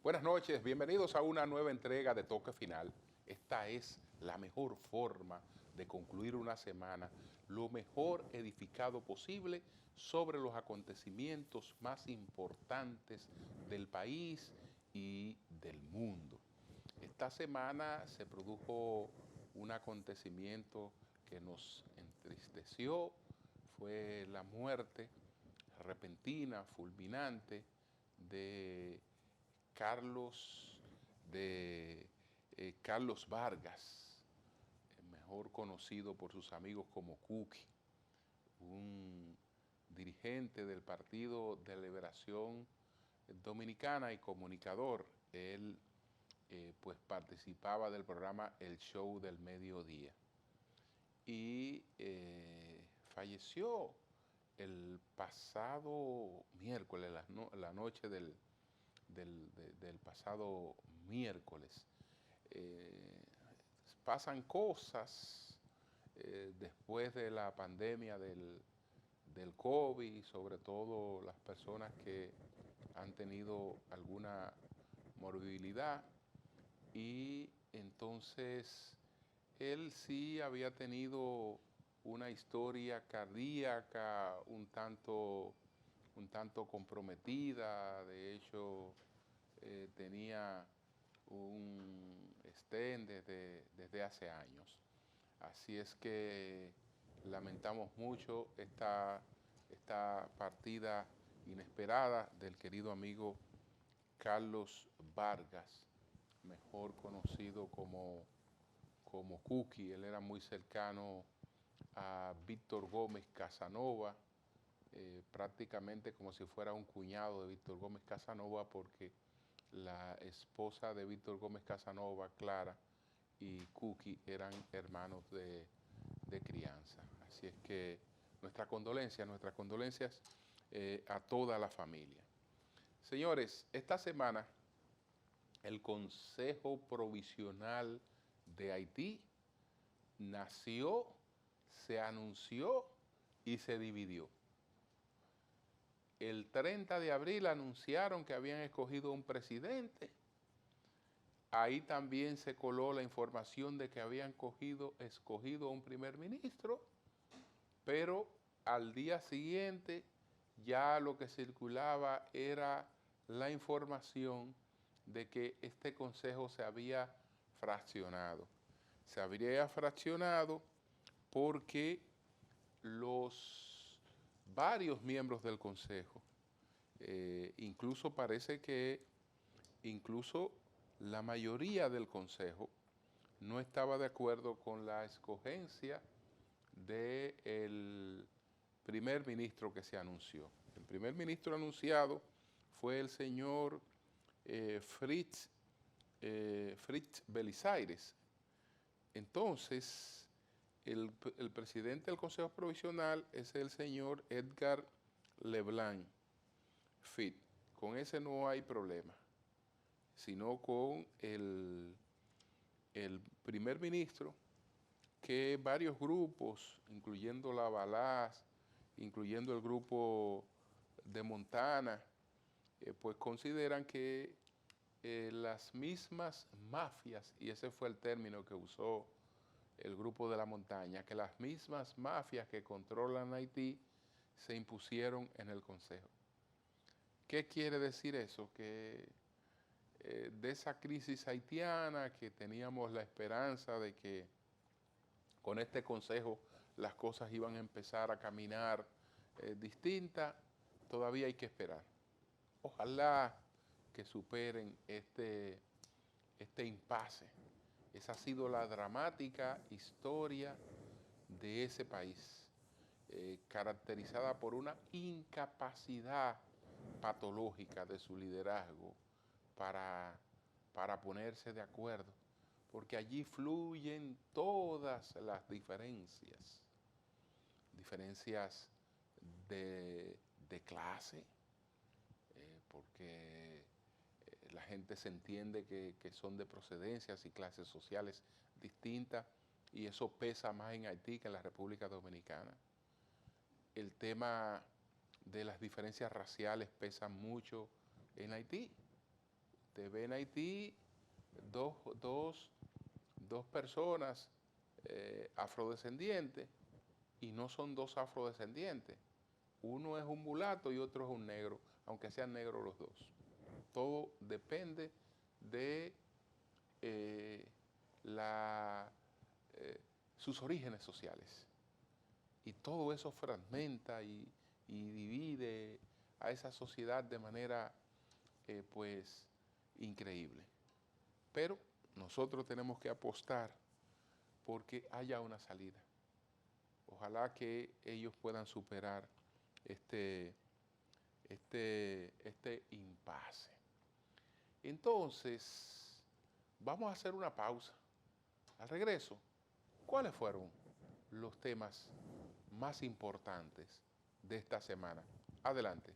Buenas noches, bienvenidos a una nueva entrega de Toque Final. Esta es la mejor forma de concluir una semana, lo mejor edificado posible sobre los acontecimientos más importantes del país y del mundo. Esta semana se produjo un acontecimiento que nos entristeció, fue la muerte repentina, fulminante de Carlos, de Carlos Vargas, mejor conocido por sus amigos como Cookie, un dirigente del Partido de Liberación Dominicana y comunicador. Él pues participaba del programa El Show del Mediodía y falleció el pasado miércoles, la noche del pasado miércoles. Pasan cosas después de la pandemia del COVID, sobre todo las personas que han tenido alguna morbilidad, y entonces él sí había tenido una historia cardíaca un tanto comprometida. De hecho tenía un stent desde hace años. Así es que lamentamos mucho esta partida inesperada del querido amigo Carlos Vargas, mejor conocido como Cookie. Él era muy cercano a Víctor Gómez Casanova, prácticamente como si fuera un cuñado de Víctor Gómez Casanova, porque la esposa de Víctor Gómez Casanova, Clara, y Cookie eran hermanos de crianza. Así es que nuestras condolencias a toda la familia. Señores, esta semana el Consejo Provisional de Haití nació, se anunció y se dividió. El 30 de abril anunciaron que habían escogido un presidente. Ahí también se coló la información de que habían escogido un primer ministro, pero al día siguiente ya lo que circulaba era la información de que este consejo se había fraccionado. Se habría fraccionado porque los varios miembros del consejo, incluso parece que incluso la mayoría del consejo no estaba de acuerdo con la escogencia del primer ministro que se anunció. El primer ministro anunciado fue el señor Fritz Belisaires. Entonces, el presidente del Consejo Provisional es el señor Edgar Leblanc Fit. Con ese no hay problema, sino con el primer ministro, que varios grupos, incluyendo la Balaz, incluyendo el grupo de Montana, pues consideran que las mismas mafias, y ese fue el término que usó el grupo de la montaña, que las mismas mafias que controlan Haití se impusieron en el Consejo. ¿Qué quiere decir eso? Que de esa crisis haitiana, que teníamos la esperanza de que con este Consejo las cosas iban a empezar a caminar distintas, todavía hay que esperar. Ojalá que superen este impasse. Esa ha sido la dramática historia de ese país, caracterizada por una incapacidad patológica de su liderazgo para ponerse de acuerdo, porque allí fluyen todas las diferencias de clase, porque la gente se entiende que son de procedencias y clases sociales distintas, y eso pesa más en Haití que en la República Dominicana. El tema de las diferencias raciales pesa mucho en Haití. ve en Haití dos personas afrodescendientes y no son dos afrodescendientes. Uno es un mulato y otro es un negro, aunque sean negros los dos. Todo depende de la, sus orígenes sociales. Y todo eso fragmenta y divide a esa sociedad de manera, pues, increíble. Pero nosotros tenemos que apostar porque haya una salida. Ojalá que ellos puedan superar este impasse. Entonces, vamos a hacer una pausa. Al regreso, ¿cuáles fueron los temas más importantes de esta semana? Adelante.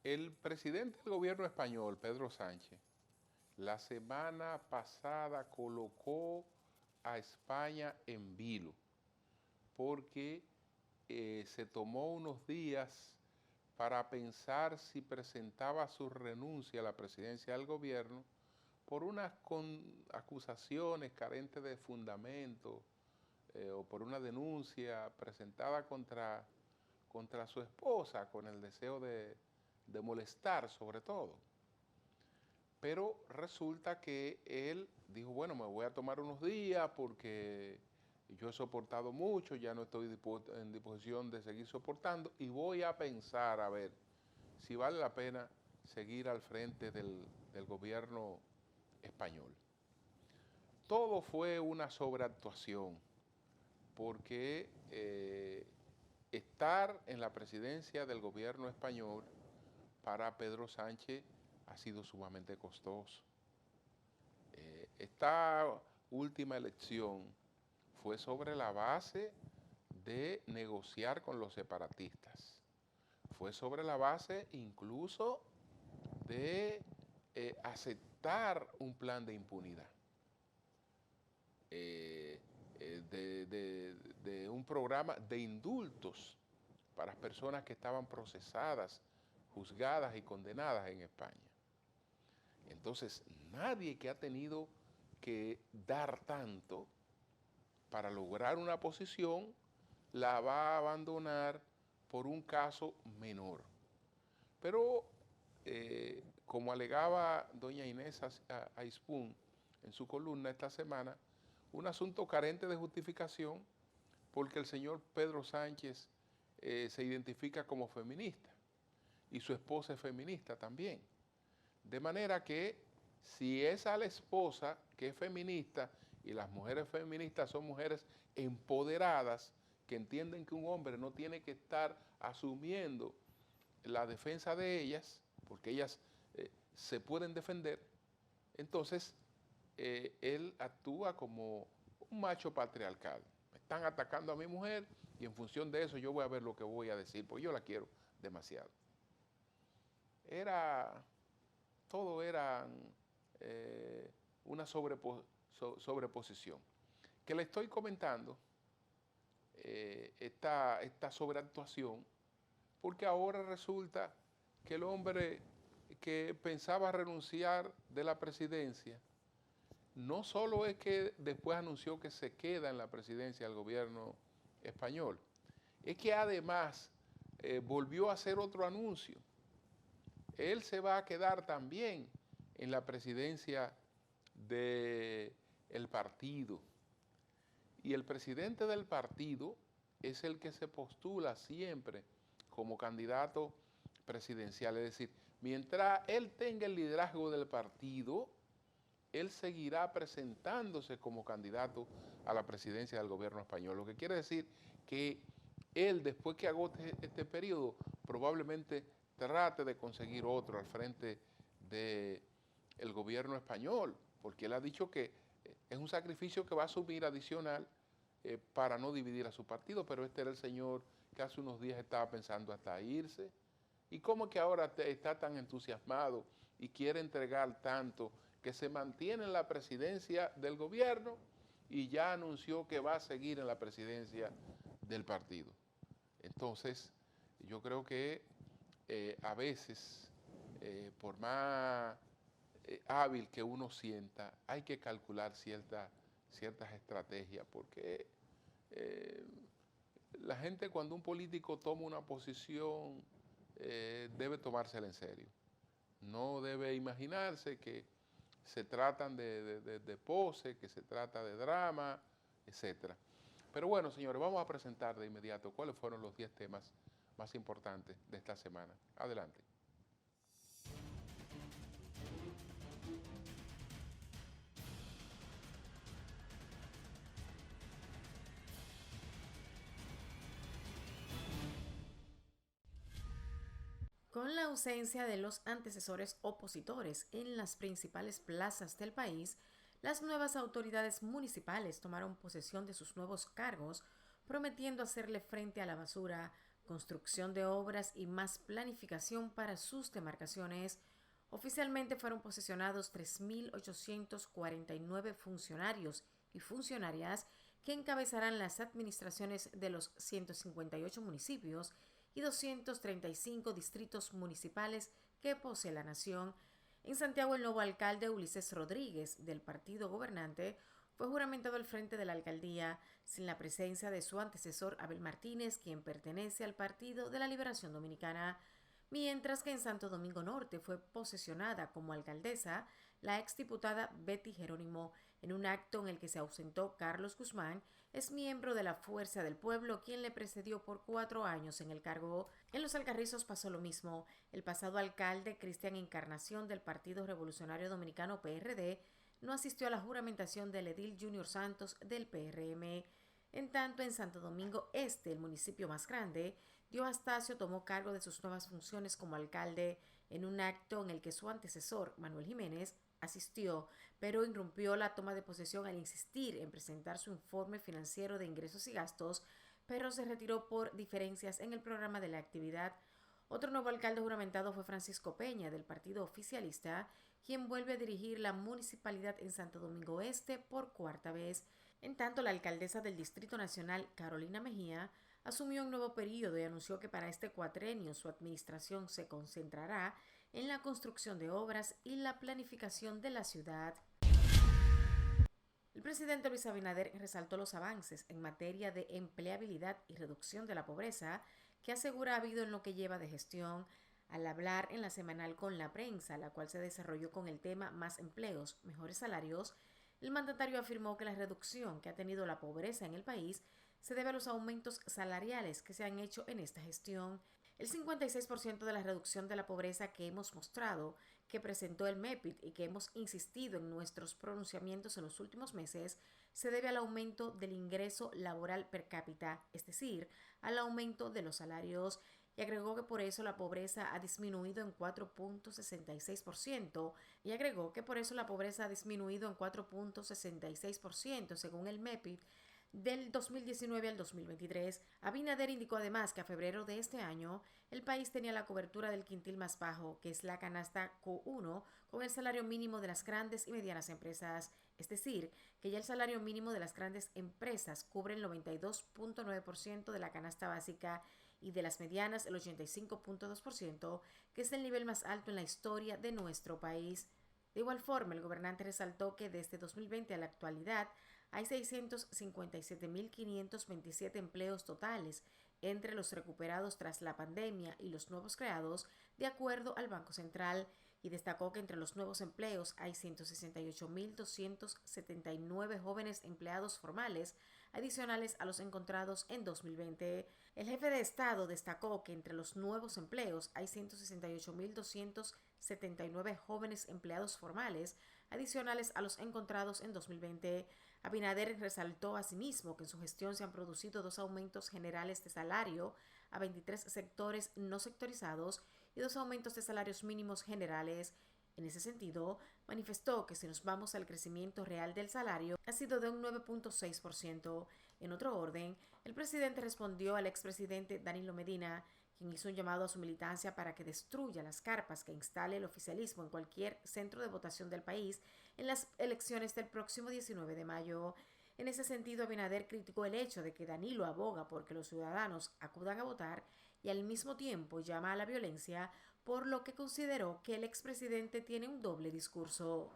El presidente del gobierno español, Pedro Sánchez, la semana pasada colocó a España en vilo porque se tomó unos días para pensar si presentaba su renuncia a la presidencia del gobierno por unas acusaciones carentes de fundamento o por una denuncia presentada contra su esposa con el deseo de molestar sobre todo. Pero resulta que él dijo, bueno, me voy a tomar unos días porque yo he soportado mucho, ya no estoy en disposición de seguir soportando y voy a pensar a ver si vale la pena seguir al frente del gobierno español. Todo fue una sobreactuación porque estar en la presidencia del gobierno español para Pedro Sánchez ha sido sumamente costoso. Esta última elección fue sobre la base de negociar con los separatistas. Fue sobre la base incluso de aceptar un plan de impunidad. De un programa de indultos para personas que estaban procesadas, juzgadas y condenadas en España. Entonces, nadie que ha tenido que dar tanto para lograr una posición la va a abandonar por un caso menor. Pero, como alegaba doña Inés Ayspún en su columna esta semana, un asunto carente de justificación porque el señor Pedro Sánchez se identifica como feminista y su esposa es feminista también. De manera que si es a la esposa que es feminista y las mujeres feministas son mujeres empoderadas que entienden que un hombre no tiene que estar asumiendo la defensa de ellas, porque ellas se pueden defender, entonces él actúa como un macho patriarcal. Me están atacando a mi mujer y en función de eso yo voy a ver lo que voy a decir, porque yo la quiero demasiado. Todo era una sobreposición. Que le estoy comentando esta sobreactuación, porque ahora resulta que el hombre que pensaba renunciar de la presidencia, no solo es que después anunció que se queda en la presidencia del gobierno español, es que además volvió a hacer otro anuncio. Él se va a quedar también en la presidencia del partido. Y el presidente del partido es el que se postula siempre como candidato presidencial. Es decir, mientras él tenga el liderazgo del partido, él seguirá presentándose como candidato a la presidencia del gobierno español. Lo que quiere decir que él, después que agote este periodo, probablemente trate de conseguir otro al frente del gobierno español, porque él ha dicho que es un sacrificio que va a asumir adicional para no dividir a su partido, pero este era el señor que hace unos días estaba pensando hasta irse. ¿Y cómo que ahora está tan entusiasmado y quiere entregar tanto que se mantiene en la presidencia del gobierno y ya anunció que va a seguir en la presidencia del partido? Entonces, yo creo que a veces, por más hábil que uno sienta, hay que calcular ciertas estrategias, porque eh, la gente cuando un político toma una posición debe tomársela en serio. No debe imaginarse que se tratan de pose, que se trata de drama, etcétera. Pero bueno, señores, vamos a presentar de inmediato cuáles fueron los 10 temas más importantes de esta semana. Adelante. Con la ausencia de los antecesores opositores en las principales plazas del país, las nuevas autoridades municipales tomaron posesión de sus nuevos cargos, prometiendo hacerle frente a la basura, construcción de obras y más planificación para sus demarcaciones. Oficialmente fueron posesionados 3.849 funcionarios y funcionarias que encabezarán las administraciones de los 158 municipios y 235 distritos municipales que posee la nación. En Santiago, el nuevo alcalde Ulises Rodríguez, del partido gobernante, fue juramentado al frente de la alcaldía, sin la presencia de su antecesor Abel Martínez, quien pertenece al Partido de la Liberación Dominicana, mientras que en Santo Domingo Norte fue posesionada como alcaldesa la exdiputada Betty Jerónimo, en un acto en el que se ausentó Carlos Guzmán, es miembro de la Fuerza del Pueblo, quien le precedió por 4 años en el cargo. En Los Alcarrizos pasó lo mismo. El pasado alcalde, Cristian Encarnación, del Partido Revolucionario Dominicano PRD, no asistió a la juramentación del edil Junior Santos del PRM. En tanto, en Santo Domingo Este, el municipio más grande, Dio Astacio tomó cargo de sus nuevas funciones como alcalde en un acto en el que su antecesor, Manuel Jiménez, asistió, pero irrumpió la toma de posesión al insistir en presentar su informe financiero de ingresos y gastos, pero se retiró por diferencias en el programa de la actividad. Otro nuevo alcalde juramentado fue Francisco Peña, del partido oficialista, quien vuelve a dirigir la municipalidad en Santo Domingo Este por 4ª vez. En tanto, la alcaldesa del Distrito Nacional, Carolina Mejía, asumió un nuevo periodo y anunció que para este cuatrenio su administración se concentrará en la construcción de obras y la planificación de la ciudad. El presidente Luis Abinader resaltó los avances en materia de empleabilidad y reducción de la pobreza que asegura ha habido en lo que lleva de gestión. Al hablar en la semanal con la prensa, la cual se desarrolló con el tema Más empleos, mejores salarios, el mandatario afirmó que la reducción que ha tenido la pobreza en el país se debe a los aumentos salariales que se han hecho en esta gestión. El 56% de la reducción de la pobreza que hemos mostrado, que presentó el MEPIT y que hemos insistido en nuestros pronunciamientos en los últimos meses, se debe al aumento del ingreso laboral per cápita, es decir, al aumento de los salarios, y agregó que por eso la pobreza ha disminuido en 4.66% y agregó que por eso la pobreza ha disminuido en 4.66% según el MEPIT. Del 2019 al 2023, Abinader indicó además que a febrero de este año el país tenía la cobertura del quintil más bajo, que es la canasta Q1, con el salario mínimo de las grandes y medianas empresas. Es decir, que ya el salario mínimo de las grandes empresas cubre el 92.9% de la canasta básica y de las medianas el 85.2%, que es el nivel más alto en la historia de nuestro país. De igual forma, el gobernante resaltó que desde 2020 a la actualidad hay 657.527 empleos totales entre los recuperados tras la pandemia y los nuevos creados, de acuerdo al Banco Central, y destacó que entre los nuevos empleos hay 168.279 jóvenes empleados formales, adicionales a los encontrados en 2020. El jefe de Estado destacó que entre los nuevos empleos hay 168.279 jóvenes empleados formales, adicionales a los encontrados en 2020. Abinader resaltó asimismo que en su gestión se han producido 2 aumentos generales de salario a 23 sectores no sectorizados y 2 aumentos de salarios mínimos generales. En ese sentido, manifestó que si nos vamos al crecimiento real del salario, ha sido de un 9.6%. En otro orden, el presidente respondió al expresidente Danilo Medina, quien hizo un llamado a su militancia para que destruya las carpas que instale el oficialismo en cualquier centro de votación del país en las elecciones del próximo 19 de mayo. En ese sentido, Abinader criticó el hecho de que Danilo aboga por que los ciudadanos acudan a votar y al mismo tiempo llama a la violencia, por lo que consideró que el expresidente tiene un doble discurso.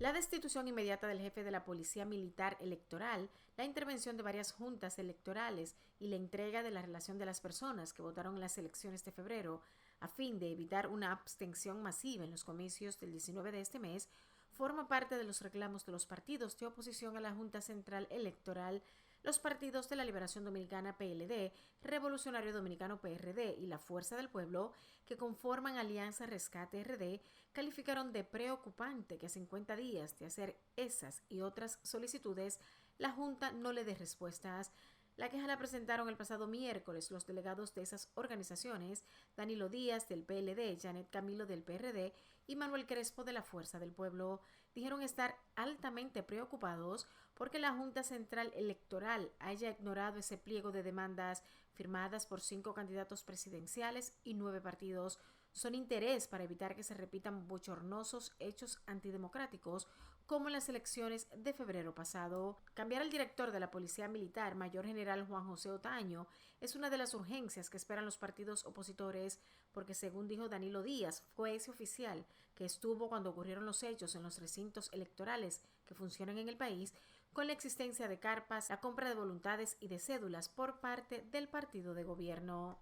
La destitución inmediata del jefe de la Policía Militar Electoral, la intervención de varias juntas electorales y la entrega de la relación de las personas que votaron en las elecciones de febrero a fin de evitar una abstención masiva en los comicios del 19 de este mes, forma parte de los reclamos de los partidos de oposición a la Junta Central Electoral, los partidos de la Liberación Dominicana PLD, Revolucionario Dominicano PRD y la Fuerza del Pueblo, que conforman Alianza Rescate RD, calificaron de preocupante que a 50 días de hacer esas y otras solicitudes, la Junta no le dé respuestas. La queja la presentaron el pasado miércoles los delegados de esas organizaciones, Danilo Díaz del PLD, Janet Camilo del PRD y Manuel Crespo de la Fuerza del Pueblo. Dijeron estar altamente preocupados porque la Junta Central Electoral haya ignorado ese pliego de demandas firmadas por 5 candidatos presidenciales y 9 partidos. Son interés para evitar que se repitan bochornosos hechos antidemocráticos como en las elecciones de febrero pasado. Cambiar al director de la Policía Militar, Mayor General Juan José Otaño, es una de las urgencias que esperan los partidos opositores, porque según dijo Danilo Díaz, fue ese oficial que estuvo cuando ocurrieron los hechos en los recintos electorales que funcionan en el país, con la existencia de carpas, la compra de voluntades y de cédulas por parte del partido de gobierno.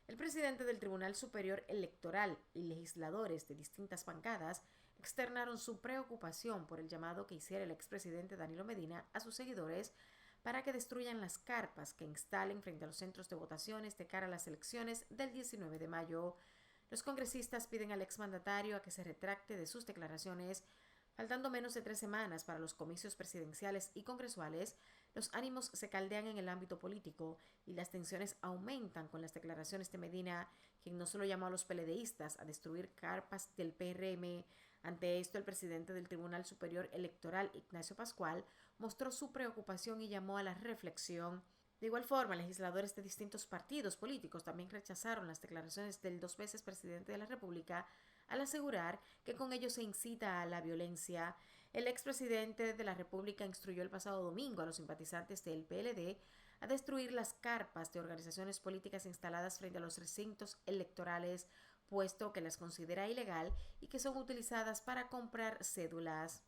El presidente del Tribunal Superior Electoral y legisladores de distintas bancadas externaron su preocupación por el llamado que hiciera el expresidente Danilo Medina a sus seguidores para que destruyan las carpas que instalen frente a los centros de votaciones de cara a las elecciones del 19 de mayo. Los congresistas piden al exmandatario a que se retracte de sus declaraciones. Faltando menos de 3 semanas para los comicios presidenciales y congresuales, los ánimos se caldean en el ámbito político y las tensiones aumentan con las declaraciones de Medina, quien no solo llamó a los PLDistas a destruir carpas del PRM. Ante esto, el presidente del Tribunal Superior Electoral, Ignacio Pascual, mostró su preocupación y llamó a la reflexión. De igual forma, legisladores de distintos partidos políticos también rechazaron las declaraciones del 2 veces presidente de la República al asegurar que con ello se incita a la violencia. El expresidente de la República instruyó el pasado domingo a los simpatizantes del PLD a destruir las carpas de organizaciones políticas instaladas frente a los recintos electorales, puesto que las considera ilegal y que son utilizadas para comprar cédulas.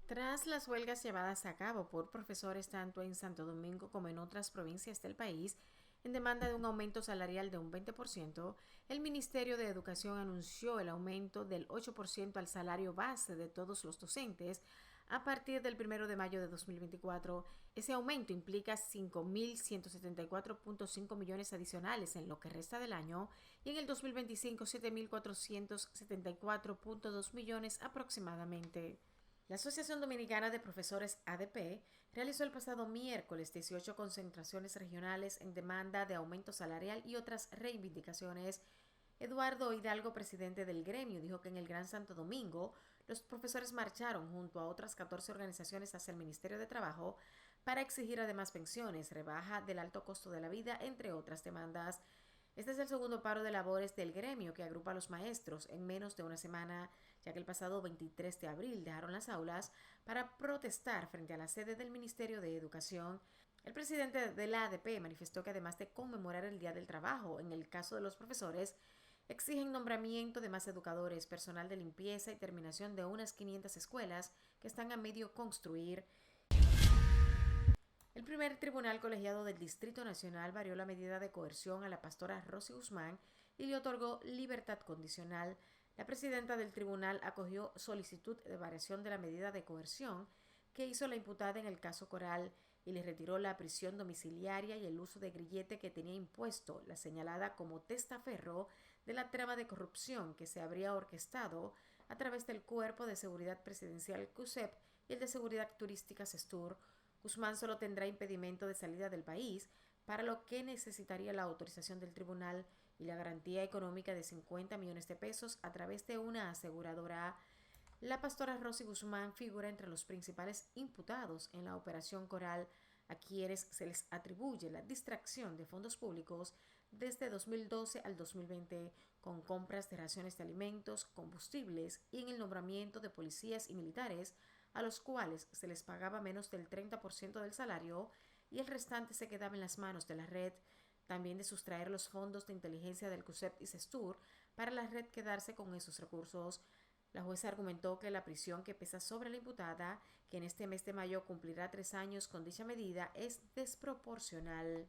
Tras las huelgas llevadas a cabo por profesores tanto en Santo Domingo como en otras provincias del país, en demanda de un aumento salarial de un 20%, el Ministerio de Educación anunció el aumento del 8% al salario base de todos los docentes a partir del 1 de mayo de 2024. Ese aumento implica 5.174.5 millones adicionales en lo que resta del año y en el 2025 7.474.2 millones aproximadamente. La Asociación Dominicana de Profesores ADP realizó el pasado miércoles 18 concentraciones regionales en demanda de aumento salarial y otras reivindicaciones. Eduardo Hidalgo, presidente del gremio, dijo que en el Gran Santo Domingo los profesores marcharon junto a otras 14 organizaciones hacia el Ministerio de Trabajo para exigir además pensiones, rebaja del alto costo de la vida, entre otras demandas. Este es el segundo paro de labores del gremio que agrupa a los maestros en menos de una semana, ya que el pasado 23 de abril dejaron las aulas para protestar frente a la sede del Ministerio de Educación. El presidente de la ADP manifestó que además de conmemorar el Día del Trabajo, en el caso de los profesores, exigen nombramiento de más educadores, personal de limpieza y terminación de unas 500 escuelas que están a medio construir. El primer tribunal colegiado del Distrito Nacional varió la medida de coerción a la pastora Rosy Guzmán y le otorgó libertad condicional. La presidenta del tribunal acogió solicitud de variación de la medida de coerción que hizo la imputada en el caso Coral y le retiró la prisión domiciliaria y el uso de grillete que tenía impuesto la señalada como testaferro de la trama de corrupción que se habría orquestado a través del Cuerpo de Seguridad Presidencial CUSEP y el de Seguridad Turística SESTUR. Guzmán solo tendrá impedimento de salida del país, para lo que necesitaría la autorización del tribunal y la garantía económica de 50 millones de pesos a través de una aseguradora. La pastora Rosy Guzmán figura entre los principales imputados en la Operación Coral, a quienes se les atribuye la distracción de fondos públicos desde 2012 al 2020 con compras de raciones de alimentos, combustibles y en el nombramiento de policías y militares a los cuales se les pagaba menos del 30% del salario y el restante se quedaba en las manos de la red, también de sustraer los fondos de inteligencia del CUSEP y CESTUR para la red quedarse con esos recursos. La jueza argumentó que la prisión que pesa sobre la imputada, que en este mes de mayo cumplirá 3 años con dicha medida, es desproporcional.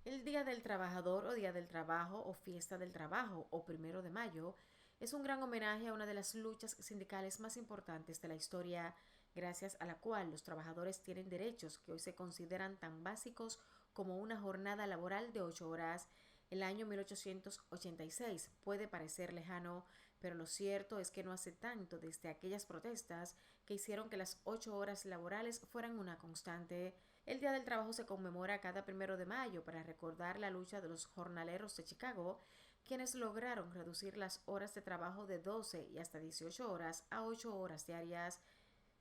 El Día del Trabajador o Día del Trabajo o Fiesta del Trabajo o 1 de Mayo es un gran homenaje a una de las luchas sindicales más importantes de la historia, gracias a la cual los trabajadores tienen derechos que hoy se consideran tan básicos como una jornada laboral de 8 horas. El año 1886 puede parecer lejano, pero lo cierto es que no hace tanto desde aquellas protestas que hicieron que las 8 horas laborales fueran una constante. El Día del Trabajo se conmemora cada 1 de Mayo para recordar la lucha de los jornaleros de Chicago, quienes lograron reducir las horas de trabajo de 12 y hasta 18 horas a 8 horas diarias.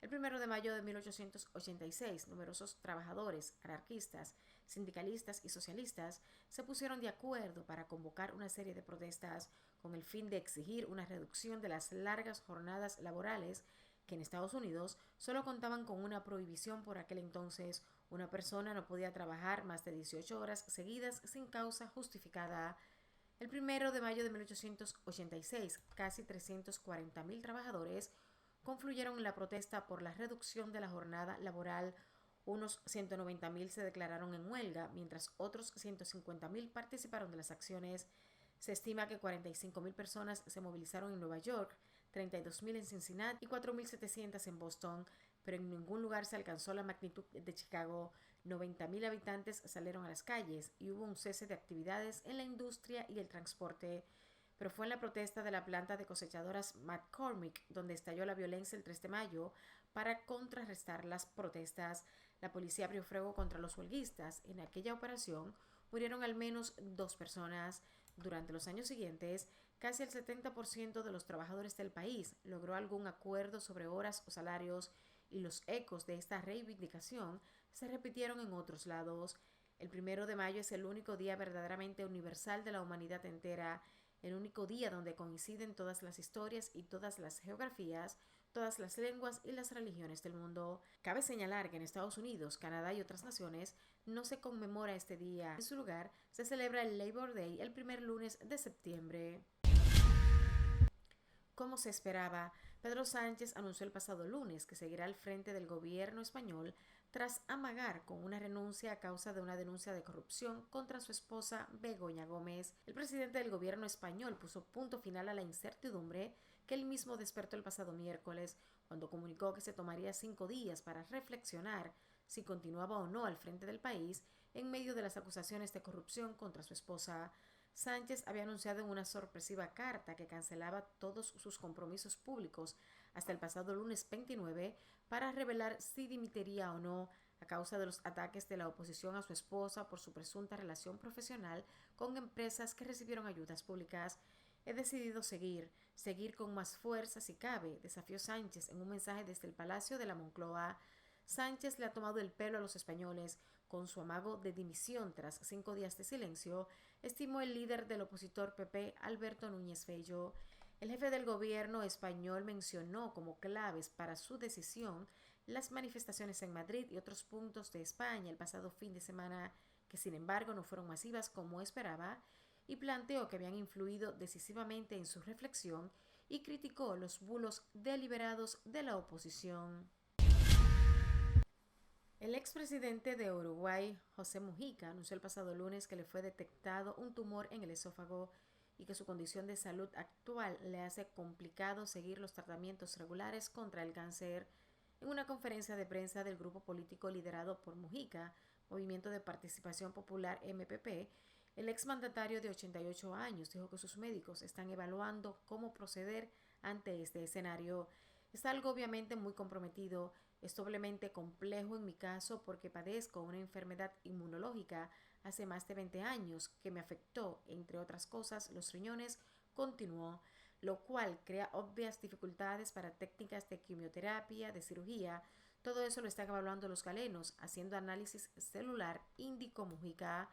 El 1 de Mayo de 1886, numerosos trabajadores, anarquistas, sindicalistas y socialistas se pusieron de acuerdo para convocar una serie de protestas con el fin de exigir una reducción de las largas jornadas laborales que en Estados Unidos solo contaban con una prohibición por aquel entonces. Una persona no podía trabajar más de 18 horas seguidas sin causa justificada. El 1 de Mayo de 1886, casi 340.000 trabajadores confluyeron en la protesta por la reducción de la jornada laboral. Unos 190.000 se declararon en huelga, mientras otros 150.000 participaron de las acciones. Se estima que 45.000 personas se movilizaron en Nueva York, 32.000 en Cincinnati y 4.700 en Boston, pero en ningún lugar se alcanzó la magnitud de Chicago. 90.000 habitantes salieron a las calles y hubo un cese de actividades en la industria y el transporte. Pero fue en la protesta de la planta de cosechadoras McCormick donde estalló la violencia el 3 de mayo para contrarrestar las protestas. La policía abrió fuego contra los huelguistas. En aquella operación murieron al menos 2 personas. Durante los años siguientes, casi el 70% de los trabajadores del país logró algún acuerdo sobre horas o salarios y los ecos de esta reivindicación se repitieron en otros lados. El 1 de Mayo es el único día verdaderamente universal de la humanidad entera, el único día donde coinciden todas las historias y todas las geografías, todas las lenguas y las religiones del mundo. Cabe señalar que en Estados Unidos, Canadá y otras naciones no se conmemora este día. En su lugar, se celebra el Labor Day el primer lunes de septiembre. Como se esperaba, Pedro Sánchez anunció el pasado lunes que seguirá al frente del gobierno español tras amagar con una renuncia a causa de una denuncia de corrupción contra su esposa Begoña Gómez. El presidente del gobierno español puso punto final a la incertidumbre que él mismo despertó el pasado miércoles, cuando comunicó que se tomaría 5 días para reflexionar si continuaba o no al frente del país en medio de las acusaciones de corrupción contra su esposa. Sánchez había anunciado en una sorpresiva carta que cancelaba todos sus compromisos públicos hasta el pasado lunes 29 para revelar si dimitiría o no a causa de los ataques de la oposición a su esposa por su presunta relación profesional con empresas que recibieron ayudas públicas. He decidido seguir con más fuerza si cabe, desafió Sánchez en un mensaje desde el Palacio de la Moncloa. Sánchez le ha tomado el pelo a los españoles con su amago de dimisión tras 5 días de silencio, estimó el líder del opositor PP, Alberto Núñez Feijó. El jefe del gobierno español mencionó como claves para su decisión las manifestaciones en Madrid y otros puntos de España el pasado fin de semana, que sin embargo no fueron masivas como esperaba, y planteó que habían influido decisivamente en su reflexión y criticó los bulos deliberados de la oposición. El expresidente de Uruguay, José Mujica, anunció el pasado lunes que le fue detectado un tumor en el esófago y que su condición de salud actual le hace complicado seguir los tratamientos regulares contra el cáncer. En una conferencia de prensa del grupo político liderado por Mujica, Movimiento de Participación Popular MPP, el exmandatario de 88 años dijo que sus médicos están evaluando cómo proceder ante este escenario. Está algo obviamente muy comprometido Es doblemente complejo en mi caso porque padezco una enfermedad inmunológica hace más de 20 años que me afectó, entre otras cosas, los riñones, continuó, lo cual crea obvias dificultades para técnicas de quimioterapia, de cirugía. Todo eso lo están evaluando los galenos, haciendo análisis celular, indicó Mujica.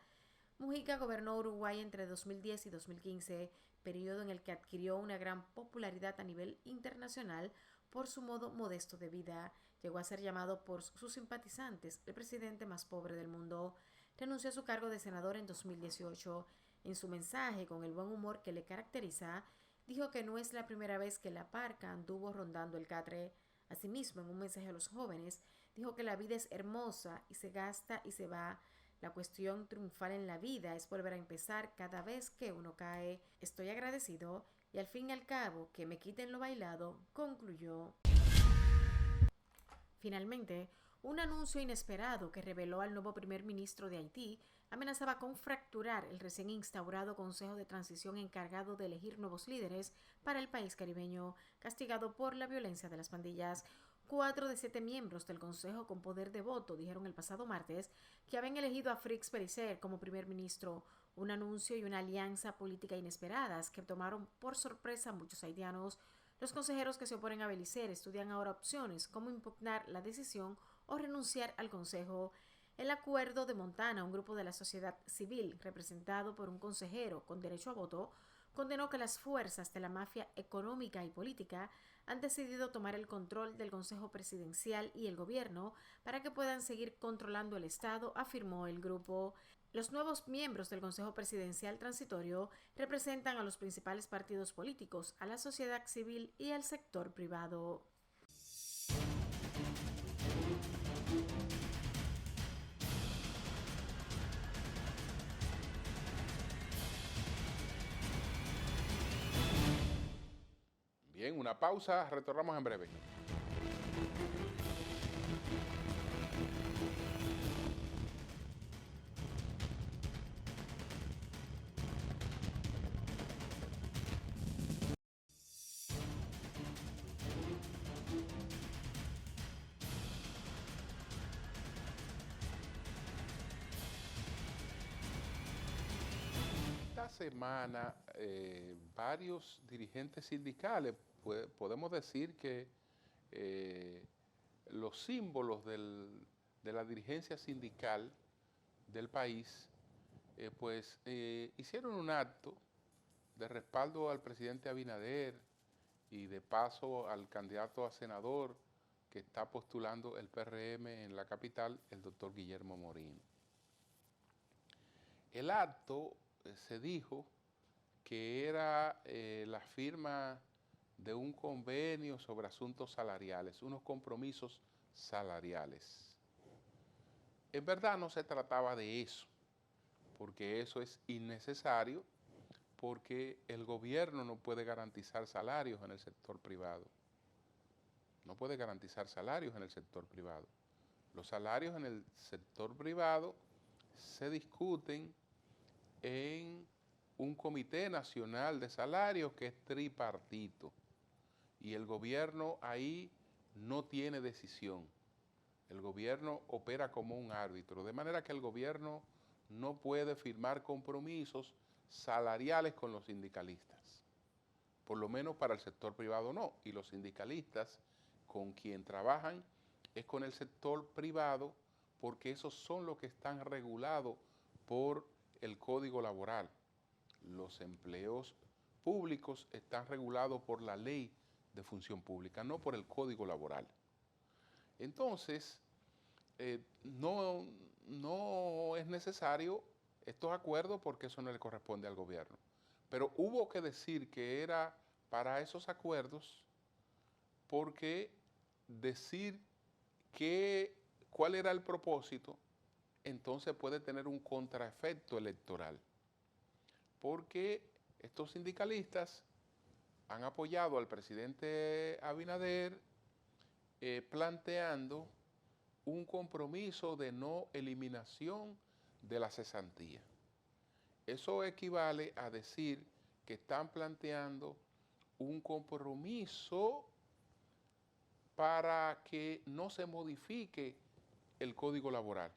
Mujica gobernó Uruguay entre 2010 y 2015, periodo en el que adquirió una gran popularidad a nivel internacional por su modo modesto de vida. Llegó a ser llamado por sus simpatizantes el presidente más pobre del mundo. Renunció a su cargo de senador en 2018. En su mensaje, con el buen humor que le caracteriza, dijo que no es la primera vez que la parca anduvo rondando el catre. Asimismo, en un mensaje a los jóvenes, dijo que la vida es hermosa y se gasta y se va. La cuestión triunfal en la vida es volver a empezar cada vez que uno cae. Estoy agradecido y al fin y al cabo que me quiten lo bailado, concluyó. Finalmente, un anuncio inesperado que reveló al nuevo primer ministro de Haití amenazaba con fracturar el recién instaurado Consejo de Transición encargado de elegir nuevos líderes para el país caribeño, castigado por la violencia de las pandillas. 4 de 7 miembros del Consejo con poder de voto dijeron el pasado martes que habían elegido a Fritz Belizer como primer ministro, un anuncio y una alianza política inesperadas que tomaron por sorpresa a muchos haitianos. Los consejeros que se oponen a Belizer estudian ahora opciones como impugnar la decisión o renunciar al Consejo. El acuerdo de Montana, un grupo de la sociedad civil representado por un consejero con derecho a voto, condenó que las fuerzas de la mafia económica y política han decidido tomar el control del Consejo Presidencial y el gobierno para que puedan seguir controlando el Estado, afirmó el grupo. Los nuevos miembros del Consejo Presidencial Transitorio representan a los principales partidos políticos, a la sociedad civil y al sector privado. Bien, una pausa, retornamos en breve. Esta semana, varios dirigentes sindicales, podemos decir que eh, los símbolos de la dirigencia sindical del país, hicieron un acto de respaldo al presidente Abinader y de paso al candidato a senador que está postulando el PRM en la capital, el doctor Guillermo Morín. El acto se dijo que era la firma de un convenio sobre asuntos salariales, unos compromisos salariales. En verdad no se trataba de eso, porque eso es innecesario, porque el gobierno no puede garantizar salarios en el sector privado. No puede garantizar salarios en el sector privado. Los salarios en el sector privado se discuten en un Comité Nacional de Salarios que es tripartito y el gobierno ahí no tiene decisión. El gobierno opera como un árbitro, de manera que el gobierno no puede firmar compromisos salariales con los sindicalistas. Por lo menos para el sector privado no. Y los sindicalistas con quien trabajan es con el sector privado porque esos son los que están regulados por el Código Laboral. Los empleos públicos están regulados por la Ley de Función Pública, no por el Código Laboral. Entonces, no es necesario estos acuerdos porque eso no le corresponde al gobierno. Pero hubo que decir que era para esos acuerdos porque decir cuál era el propósito, entonces puede tener un contraefecto electoral. Porque estos sindicalistas han apoyado al presidente Abinader planteando un compromiso de no eliminación de la cesantía. Eso equivale a decir que están planteando un compromiso para que no se modifique el Código Laboral,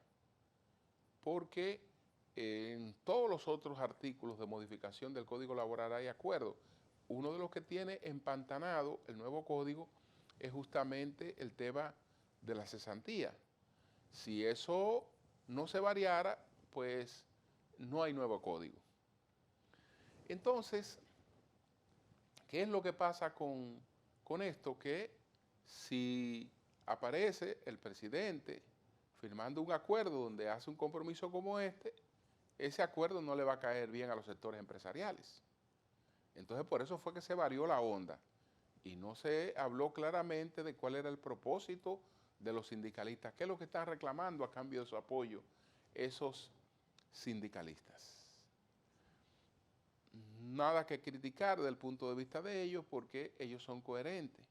porque en todos los otros artículos de modificación del Código Laboral hay acuerdo. Uno de los que tiene empantanado el nuevo código es justamente el tema de la cesantía. Si eso no se variara, pues no hay nuevo código. Entonces, ¿qué es lo que pasa con esto? Que si aparece el presidente firmando un acuerdo donde hace un compromiso como este, ese acuerdo no le va a caer bien a los sectores empresariales. Entonces, por eso fue que se varió la onda y no se habló claramente de cuál era el propósito de los sindicalistas, qué es lo que están reclamando a cambio de su apoyo esos sindicalistas. Nada que criticar desde el punto de vista de ellos porque ellos son coherentes.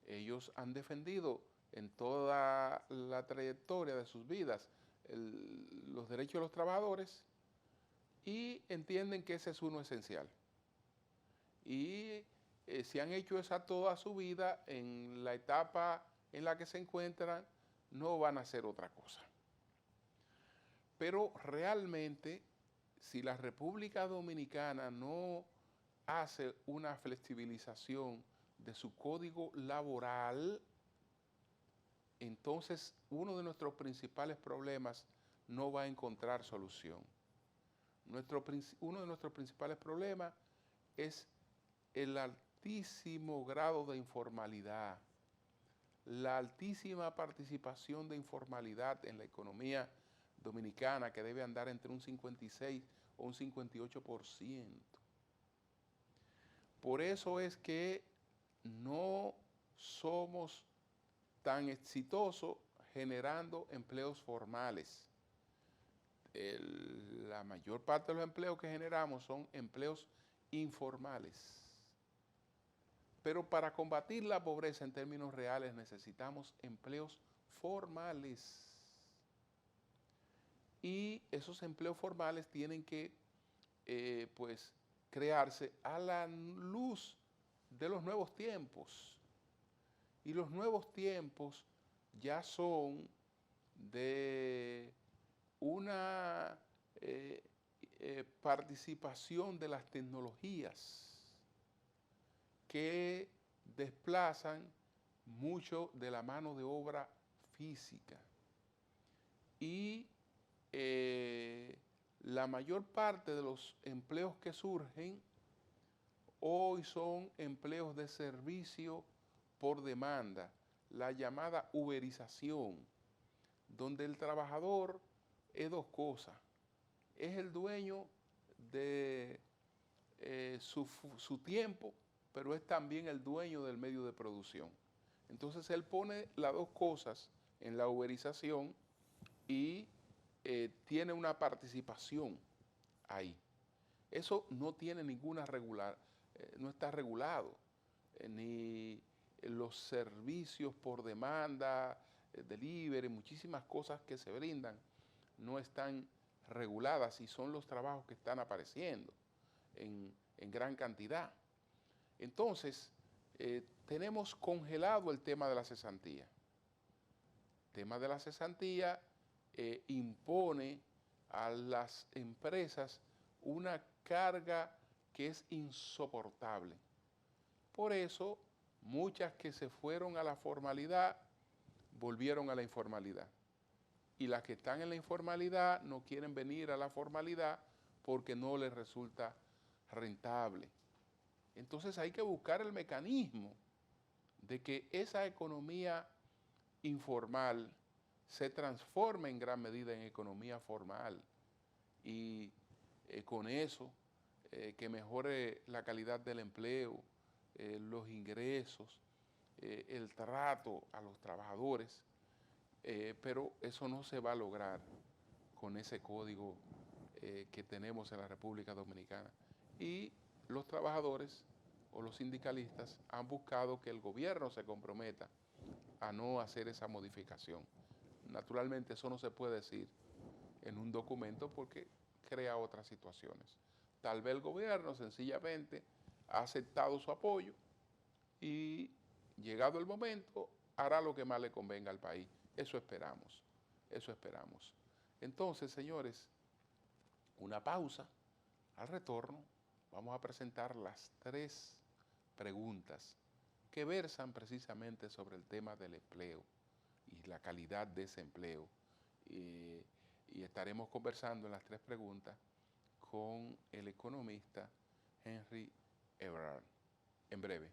Ellos han defendido en toda la trayectoria de sus vidas los derechos de los trabajadores y entienden que ese es uno esencial. Y si han hecho esa toda su vida, en la etapa en la que se encuentran, no van a hacer otra cosa. Pero realmente, si la República Dominicana no hace una flexibilización de su código laboral, entonces uno de nuestros principales problemas no va a encontrar solución. Uno de nuestros principales problemas es el altísimo grado de informalidad, la altísima participación de informalidad en la economía dominicana, que debe andar entre un 56 o un 58%. Por eso es que no somos tan exitosos generando empleos formales. La mayor parte de los empleos que generamos son empleos informales. Pero para combatir la pobreza en términos reales necesitamos empleos formales. Y esos empleos formales tienen que pues, crearse a la luz de los nuevos tiempos. Y los nuevos tiempos ya son de una participación de las tecnologías que desplazan mucho de la mano de obra física. Y la mayor parte de los empleos que surgen hoy son empleos de servicio por demanda, la llamada uberización, donde el trabajador es dos cosas. Es el dueño de su tiempo, pero es también el dueño del medio de producción. Entonces él pone las dos cosas en la uberización y tiene una participación ahí. Eso no tiene ninguna no está regulado, ni los servicios por demanda, delivery, muchísimas cosas que se brindan no están reguladas y son los trabajos que están apareciendo en gran cantidad. Entonces, tenemos congelado el tema de la cesantía. El tema de la cesantía impone a las empresas una carga que es insoportable. Por eso, muchas que se fueron a la formalidad volvieron a la informalidad. Y las que están en la informalidad no quieren venir a la formalidad porque no les resulta rentable. Entonces hay que buscar el mecanismo de que esa economía informal se transforme en gran medida en economía formal y con eso que mejore la calidad del empleo, los ingresos, el trato a los trabajadores, pero eso no se va a lograr con ese código que tenemos en la República Dominicana. Y los trabajadores o los sindicalistas han buscado que el gobierno se comprometa a no hacer esa modificación. Naturalmente eso no se puede decir en un documento porque crea otras situaciones. Tal vez el gobierno sencillamente ha aceptado su apoyo y llegado el momento hará lo que más le convenga al país. Eso esperamos, eso esperamos. Entonces, señores, una pausa. Al retorno, vamos a presentar las 3 preguntas que versan precisamente sobre el tema del empleo y la calidad de ese empleo. Y estaremos conversando en las 3 preguntas con el economista Henry Ebrard. En breve.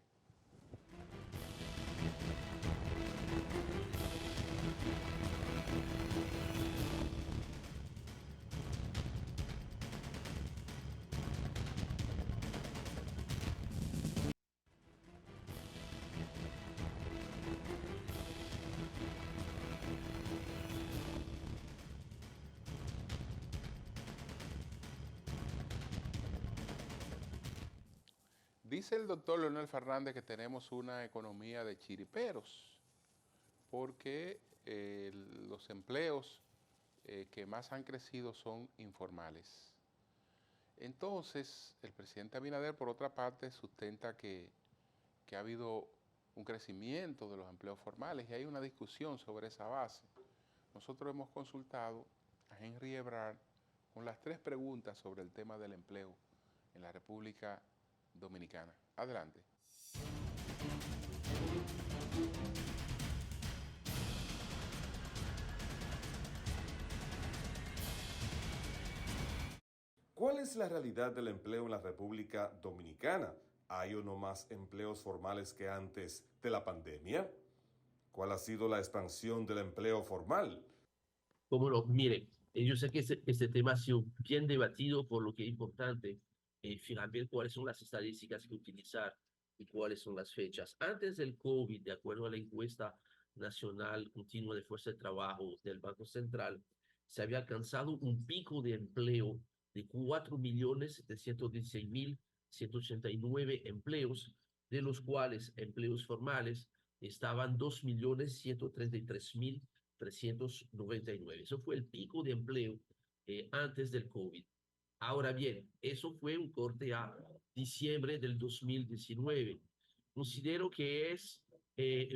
Dice el doctor Leonel Fernández que tenemos una economía de chiriperos, porque los empleos que más han crecido son informales. Entonces, el presidente Abinader, por otra parte, sustenta que ha habido un crecimiento de los empleos formales y hay una discusión sobre esa base. Nosotros hemos consultado a Henry Ebrard con las 3 preguntas sobre el tema del empleo en la República Dominicana. Adelante. ¿Cuál es la realidad del empleo en la República Dominicana? ¿Hay o no más empleos formales que antes de la pandemia? ¿Cuál ha sido la expansión del empleo formal? Cómo no, mire, yo sé que este tema ha sido bien debatido, por lo que es importante finalmente cuáles son las estadísticas que utilizar y cuáles son las fechas. Antes del COVID, de acuerdo a la encuesta nacional continua de fuerza de trabajo del Banco Central, se había alcanzado un pico de empleo de 4.716.189 empleos, de los cuales empleos formales estaban 2.133.399. Eso fue el pico de empleo antes del COVID. Ahora bien, eso fue un corte a diciembre del 2019. Considero que es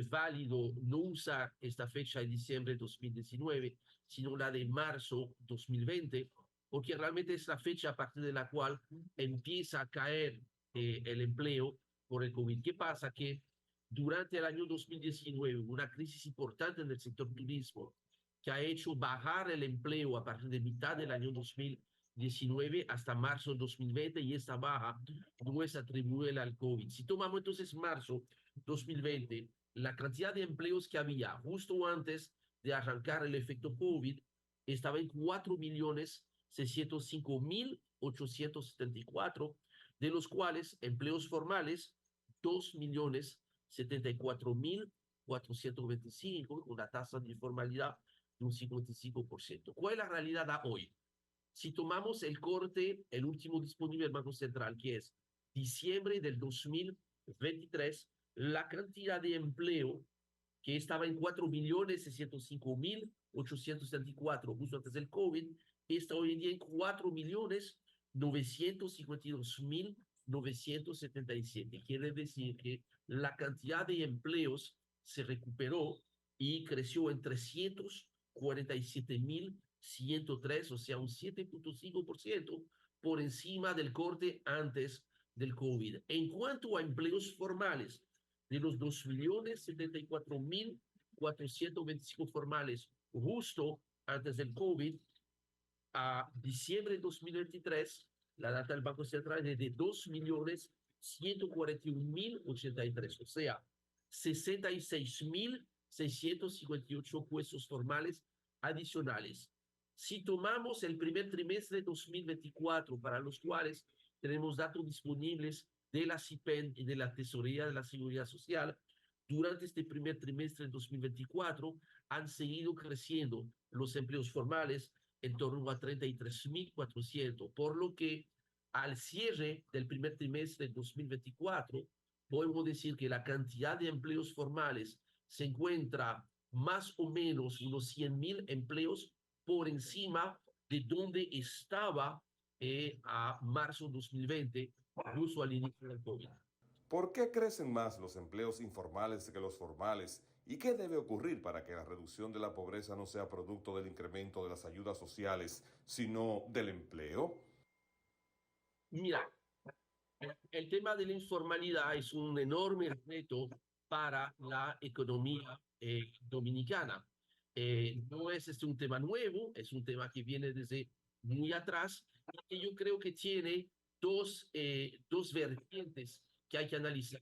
válido no usar esta fecha de diciembre de 2019, sino la de marzo 2020, porque realmente es la fecha a partir de la cual empieza a caer el empleo por el COVID. ¿Qué pasa? Que durante el año 2019 hubo una crisis importante en el sector turismo que ha hecho bajar el empleo a partir de mitad del año 2019 hasta marzo de 2020, y esta baja no es atribuible al COVID. Si tomamos entonces marzo 2020, la cantidad de empleos que había justo antes de arrancar el efecto COVID estaba en 4.605.874, de los cuales empleos formales 2.074.425, con una tasa de informalidad de un 55%. ¿Cuál es la realidad a hoy? Si tomamos el corte, el último disponible del Banco Central, que es diciembre del 2023, la cantidad de empleo que estaba en 4.605.874 justo antes del COVID, está hoy en día en 4.952.977. Quiere decir que la cantidad de empleos se recuperó y creció en 347.103, o sea, un 7.5% por encima del corte antes del COVID. En cuanto a empleos formales, de los 2.074.425 formales justo antes del COVID, a diciembre de 2023, la data del Banco Central es de 2.141.083, o sea, 66.658 puestos formales adicionales. Si tomamos el primer trimestre de 2024, para los cuales tenemos datos disponibles de la CIPEN y de la Tesorería de la Seguridad Social, durante este primer trimestre de 2024 han seguido creciendo los empleos formales en torno a 33.400, por lo que al cierre del primer trimestre de 2024 podemos decir que la cantidad de empleos formales se encuentra más o menos unos 100.000 empleos por encima de donde estaba a marzo 2020, justo al inicio del COVID. ¿Por qué crecen más los empleos informales que los formales ¿Y qué debe ocurrir para que la reducción de la pobreza no sea producto del incremento de las ayudas sociales, sino del empleo? Mira, el tema de la informalidad es un enorme reto para la economía dominicana. No es un tema nuevo, es un tema que viene desde muy atrás y que yo creo que tiene dos vertientes que hay que analizar.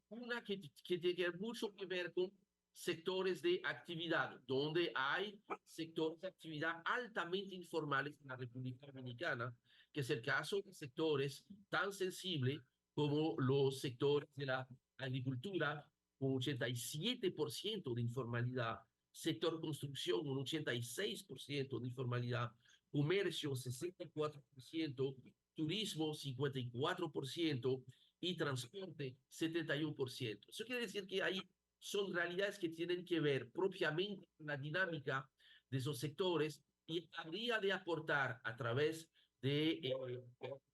Una que tiene mucho que ver con sectores de actividad, donde hay sectores de actividad altamente informales en la República Dominicana, que es el caso de sectores tan sensibles como los sectores de la agricultura, con 87% de informalidad, sector construcción, un 86% de informalidad, comercio, 64%, turismo, 54%, y transporte, 71%. Eso quiere decir que ahí son realidades que tienen que ver propiamente con la dinámica de esos sectores y habría de aportar a través de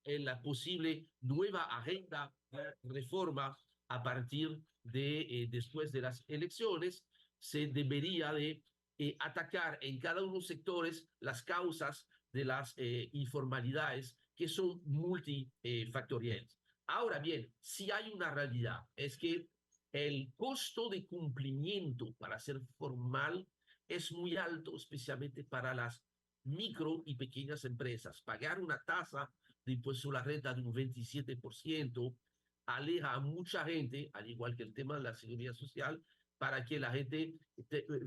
la posible nueva agenda de reforma a partir de después de las elecciones, se debería de atacar en cada uno de los sectores las causas de las informalidades que son multifactoriales. Ahora bien, si hay una realidad, es que el costo de cumplimiento para ser formal es muy alto, especialmente para las micro y pequeñas empresas. Pagar una tasa de impuesto a la renta de un 27% aleja a mucha gente, al igual que el tema de la seguridad social, para que la gente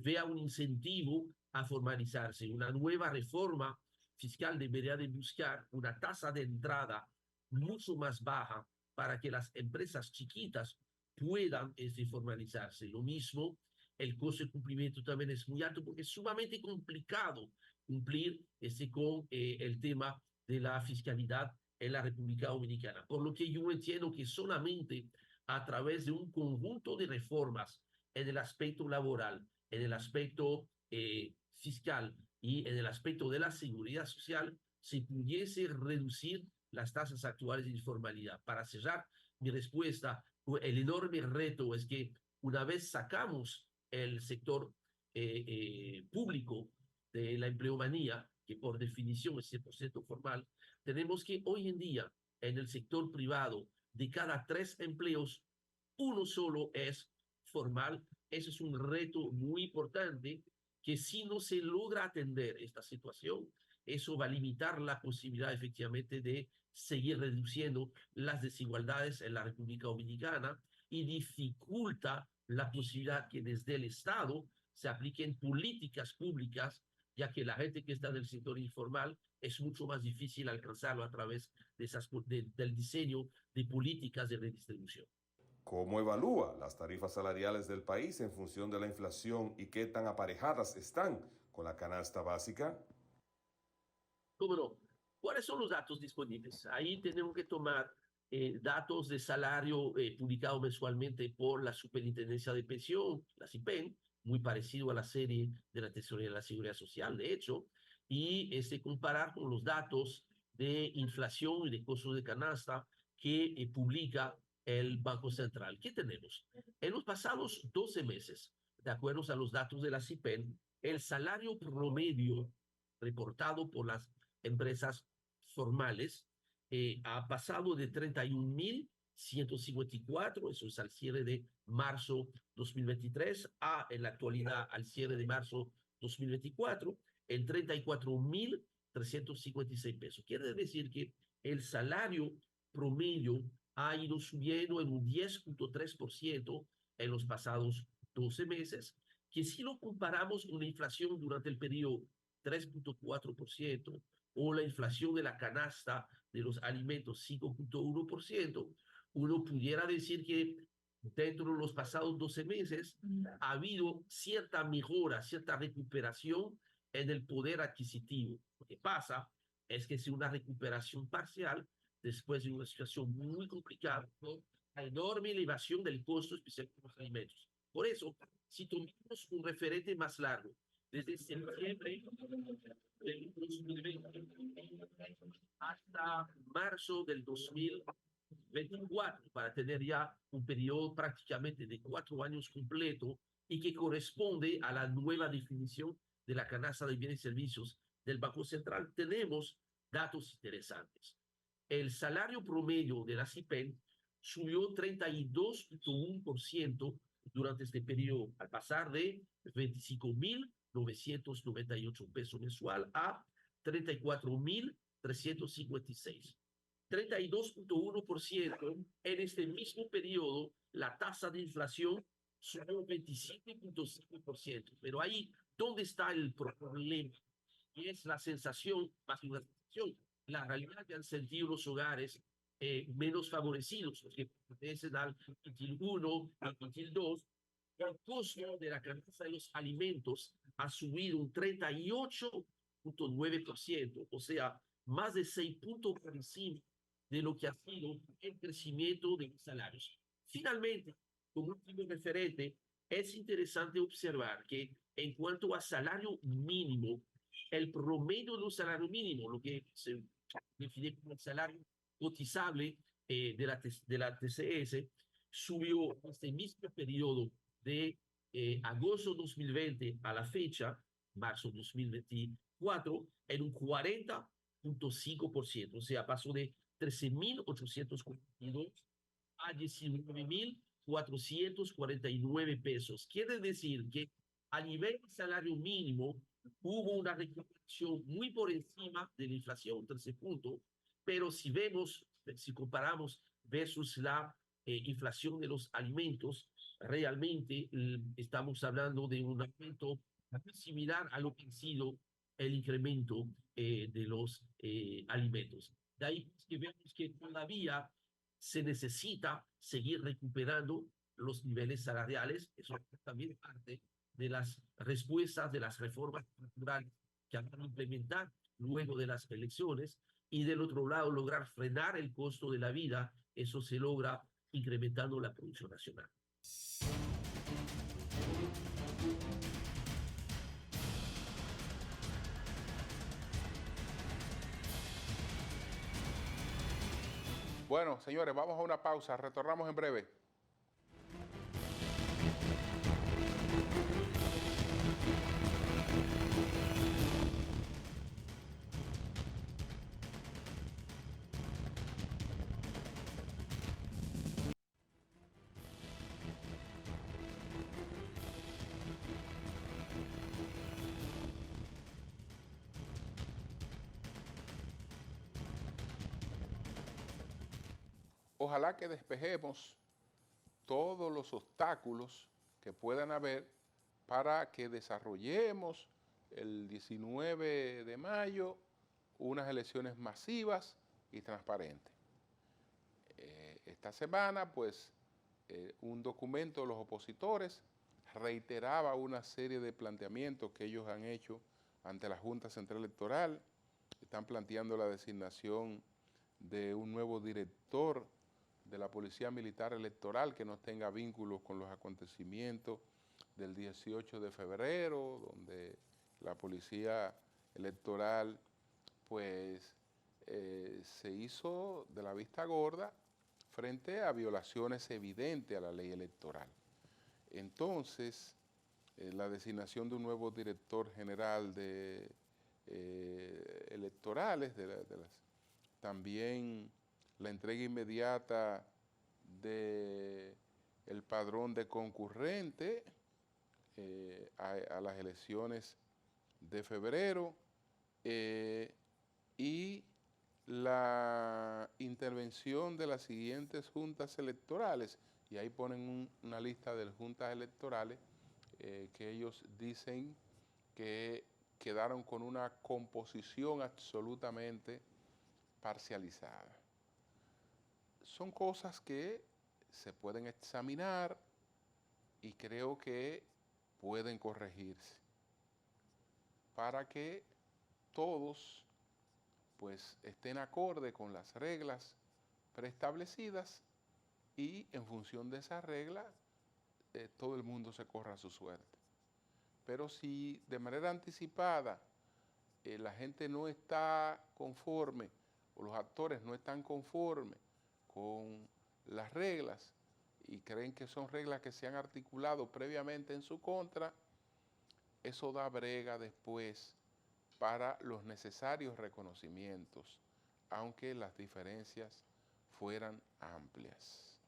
vea un incentivo a formalizarse. Una nueva reforma fiscal debería de buscar una tasa de entrada mucho más baja para que las empresas chiquitas puedan formalizarse. Lo mismo, el costo de cumplimiento también es muy alto porque es sumamente complicado cumplir con el tema de la fiscalidad en la República Dominicana. Por lo que yo entiendo que solamente a través de un conjunto de reformas en el aspecto laboral, en el aspecto fiscal y en el aspecto de la seguridad social, se pudiese reducir las tasas actuales de informalidad. Para cerrar mi respuesta, el enorme reto es que una vez sacamos el sector público de la empleomanía, que por definición es 100% formal, tenemos que hoy en día en el sector privado, de cada 3 empleos, uno solo es formal. Eso es un reto muy importante que si no se logra atender esta situación, eso va a limitar la posibilidad efectivamente de seguir reduciendo las desigualdades en la República Dominicana y dificulta la posibilidad que desde el Estado se apliquen políticas públicas, ya que la gente que está en el sector informal es mucho más difícil alcanzarlo a través del diseño de políticas de redistribución. ¿Cómo evalúa las tarifas salariales del país en función de la inflación y qué tan aparejadas están con la canasta básica? ¿Cómo no? ¿Cuáles son los datos disponibles? Ahí tenemos que tomar datos de salario publicados mensualmente por la Superintendencia de Pensión, la CIPEN, muy parecido a la serie de la Tesorería de la Seguridad Social, de hecho, y comparar con los datos de inflación y de costos de canasta que publica el Banco Central. ¿Qué tenemos? En los pasados 12 meses, de acuerdo a los datos de la CIPEN, el salario promedio reportado por las empresas formales ha pasado de 31.154, eso es al cierre de marzo 2023, a en la actualidad al cierre de marzo 2024, en 34.356 pesos. Quiere decir que el salario promedio ha ido subiendo en un 10.3% en los pasados 12 meses, que si lo comparamos con la inflación durante el periodo 3.4%, o la inflación de la canasta de los alimentos 5.1%, uno pudiera decir que dentro de los pasados 12 meses ha habido cierta mejora, cierta recuperación en el poder adquisitivo. Lo que pasa es que es una recuperación parcial después de una situación muy complicada, ¿no? La enorme elevación del costo, especialmente los alimentos. Por eso, si tomamos un referente más largo, desde septiembre del 2020 hasta marzo del 2024, para tener ya un periodo prácticamente de 4 años completo y que corresponde a la nueva definición de la canasta de bienes y servicios del Banco Central, tenemos datos interesantes. El salario promedio de la CIPEN subió 32.1% durante este periodo, al pasar de 25.998 pesos mensual a 34.356. 32.1%. En este mismo periodo, la tasa de inflación subió 27.5%. Pero ahí, ¿dónde está el problema? Y es la sensación, más que una sensación, la realidad que han sentido los hogares menos favorecidos, los que pertenecen al quintil 1, al quintil 2. El costo de la canasta de los alimentos ha subido un 38.9%, o sea, más de 6 puntos por encima de lo que ha sido el crecimiento de los salarios. Finalmente, como último referente, es interesante observar que en cuanto a salario mínimo, el promedio de un salario mínimo, lo que se define como el salario cotizable de la TCS, subió en este mismo periodo de agosto 2020 a la fecha, marzo 2024, en un 40.5%, o sea, pasó de 13.842 a 19.449 pesos. Quiere decir que a nivel de salario mínimo hubo una recuperación muy por encima de la inflación, 13 puntos, pero si vemos, si comparamos versus la inflación de los alimentos, realmente estamos hablando de un aumento muy similar a lo que ha sido el incremento de los alimentos. De ahí que vemos que todavía se necesita seguir recuperando los niveles salariales. Eso también parte de las respuestas de las reformas estructurales que han de implementar luego de las elecciones, y del otro lado lograr frenar el costo de la vida. Eso se logra incrementando la producción nacional. Bueno, señores, vamos a una pausa. Retornamos en breve. Ojalá que despejemos todos los obstáculos que puedan haber para que desarrollemos el 19 de mayo unas elecciones masivas y transparentes. Esta semana, pues, un documento de los opositores reiteraba una serie de planteamientos que ellos han hecho ante la Junta Central Electoral. Están planteando la designación de un nuevo director de la Policía Militar Electoral que no tenga vínculos con los acontecimientos del 18 de febrero, donde la Policía Electoral pues se hizo de la vista gorda frente a violaciones evidentes a la ley electoral. Entonces, la designación de un nuevo director general de electorales, también la entrega inmediata del padrón de concurrente a las elecciones de febrero y la intervención de las siguientes juntas electorales, y ahí ponen una lista de juntas electorales que ellos dicen que quedaron con una composición absolutamente parcializada. Son cosas que se pueden examinar y creo que pueden corregirse para que todos pues estén acorde con las reglas preestablecidas y en función de esas reglas todo el mundo se corra su suerte. Pero si de manera anticipada la gente no está conforme o los actores no están conformes con las reglas y creen que son reglas que se han articulado previamente en su contra, eso da brega después para los necesarios reconocimientos, aunque las diferencias fueran amplias.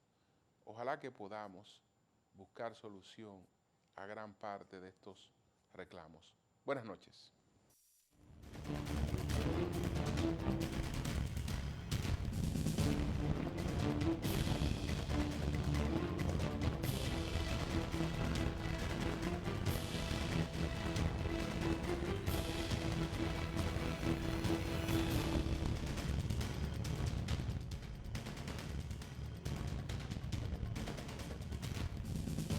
Ojalá que podamos buscar solución a gran parte de estos reclamos. Buenas noches.